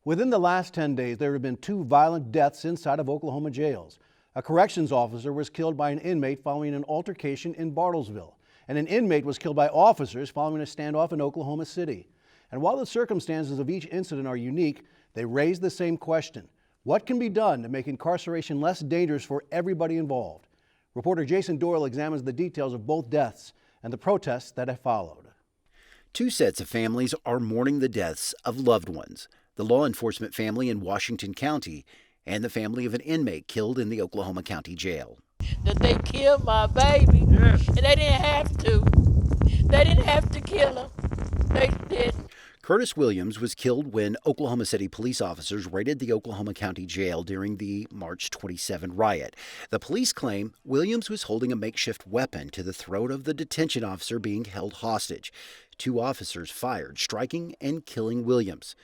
Within the last 10 days, there have been 2 violent deaths inside of Oklahoma jails. A corrections officer was killed by an inmate following an altercation in Bartlesville, and an inmate was killed by officers following a standoff in Oklahoma City. And while the circumstances of each incident are unique, they raise the same question: what can be done to make incarceration less dangerous for everybody involved? Reporter Jason Doyle examines the details of both deaths and the protests that have followed. 2 sets of families are mourning the deaths of loved ones: the law enforcement family in Washington County and the family of an inmate killed in the Oklahoma County Jail. That they killed my baby, yes. And they didn't have to. They didn't have to kill him. They didn't. Curtis Williams was killed when Oklahoma City police officers raided the Oklahoma County Jail during the March 27 riot. The police claim Williams was holding a makeshift weapon to the throat of the detention officer being held hostage. 2 officers fired, striking and killing Williams.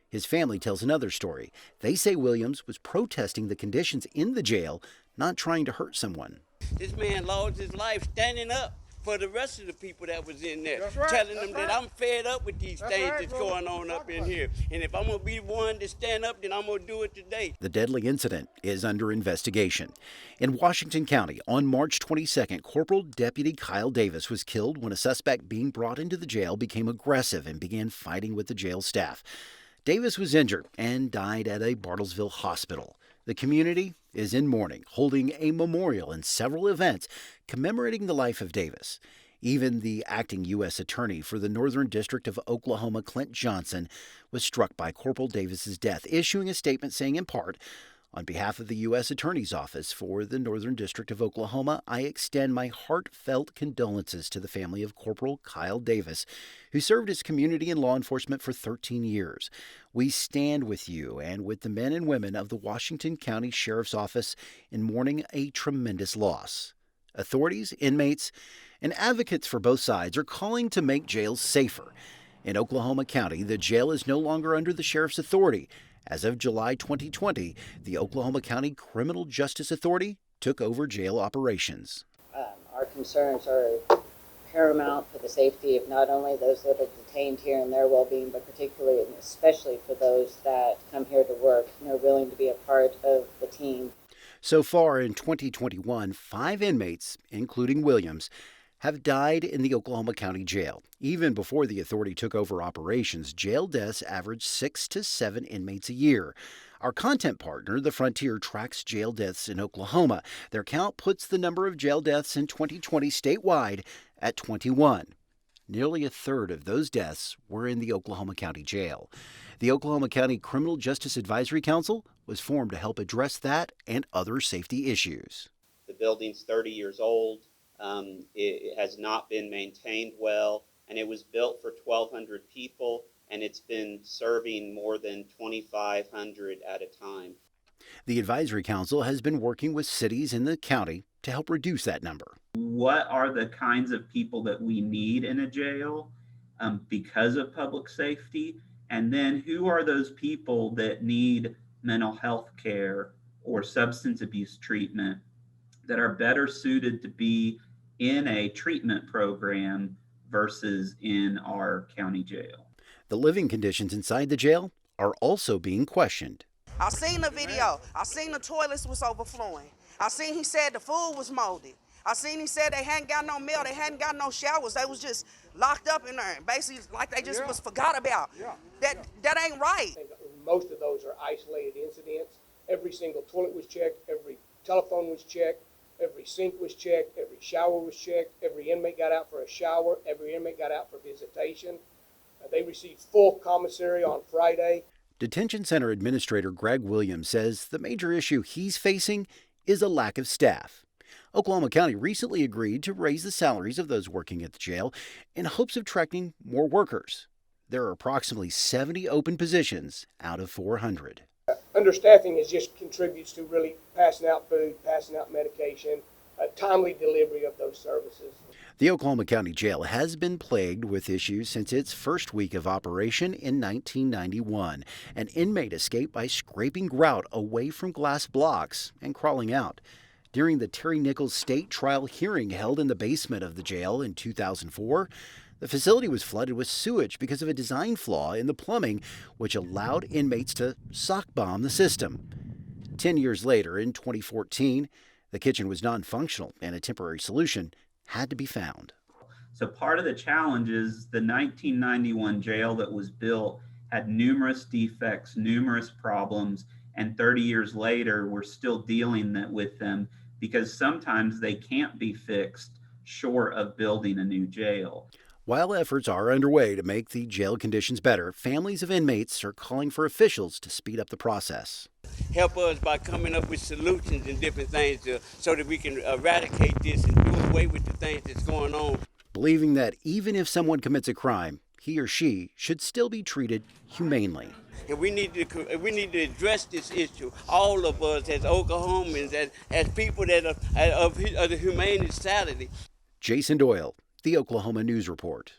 His family tells another story. They say Williams was protesting the conditions in the jail, not trying to hurt someone. This man lost his life standing up for the rest of the people that was in there, right, telling them that I'm fed up with these things that's going on up in here. And if I'm going to be the one to stand up, then I'm going to do it today. The deadly incident is under investigation. In Washington County, on March 22nd, Corporal Deputy Kyle Davis was killed when a suspect being brought into the jail became aggressive and began fighting with the jail staff. Davis was injured and died at a Bartlesville hospital. The community is in mourning, holding a memorial and several events commemorating the life of Davis. Even the acting U.S. Attorney for the Northern District of Oklahoma, Clint Johnson, was struck by Corporal Davis's death, issuing a statement saying, in part, "On behalf of the U.S. Attorney's Office for the Northern District of Oklahoma, I extend my heartfelt condolences to the family of Corporal Kyle Davis, who served his community in law enforcement for 13 years. We stand with you and with the men and women of the Washington County Sheriff's Office in mourning a tremendous loss." Authorities, inmates, and advocates for both sides are calling to make jails safer. In Oklahoma County, the jail is no longer under the sheriff's authority. As of July 2020, the Oklahoma County Criminal Justice Authority took over jail operations. Our concerns are paramount for the safety of not only those that are detained here and their well-being, but particularly and especially for those that come here to work and are willing to be a part of the team. So far in 2021, 5 inmates, including Williams, have died in the Oklahoma County Jail. Even before the authority took over operations, jail deaths averaged 6 to 7 inmates a year. Our content partner, The Frontier, tracks jail deaths in Oklahoma. Their count puts the number of jail deaths in 2020 statewide at 21. Nearly a third of those deaths were in the Oklahoma County Jail. The Oklahoma County Criminal Justice Advisory Council was formed to help address that and other safety issues. The building's 30 years old. It has not been maintained well, and it was built for 1,200 people, and it's been serving more than 2,500 at a time. The Advisory Council has been working with cities in the county to help reduce that number. What are the kinds of people that we need in a jail because of public safety? And then who are those people that need mental health care or substance abuse treatment that are better suited to be in a treatment program versus in our county jail? The living conditions inside the jail are also being questioned. I seen the video. I seen the toilets was overflowing. I seen he said the food was moldy. I seen he said they hadn't got no meal, they hadn't got no showers. They was just locked up in there, basically like they just was forgot about. That ain't right. Most of those are isolated incidents. Every single toilet was checked, every telephone was checked, every sink was checked, every shower was checked, every inmate got out for a shower, every inmate got out for visitation. They received full commissary on Friday. Detention Center Administrator Greg Williams says the major issue he's facing is a lack of staff. Oklahoma County recently agreed to raise the salaries of those working at the jail in hopes of attracting more workers. There are approximately 70 open positions out of 400. Understaffing just contributes to really passing out food, passing out medication, timely delivery of those services. The Oklahoma County Jail has been plagued with issues since its first week of operation in 1991. An inmate escaped by scraping grout away from glass blocks and crawling out. During the Terry Nichols state trial hearing held in the basement of the jail in 2004, The facility was flooded with sewage because of a design flaw in the plumbing, which allowed inmates to sock bomb the system. 10 years later, in 2014, the kitchen was non-functional and a temporary solution had to be found. So part of the challenge is the 1991 jail that was built had numerous defects, numerous problems, and 30 years later, we're still dealing with them because sometimes they can't be fixed short of building a new jail. While efforts are underway to make the jail conditions better, families of inmates are calling for officials to speed up the process. Help us by coming up with solutions and different things so that we can eradicate this and do away with the things that's going on. Believing that even if someone commits a crime, he or she should still be treated humanely. And we need to address this issue, all of us as Oklahomans, as people that are of the humane society. Jason Doyle, the Oklahoma News Report.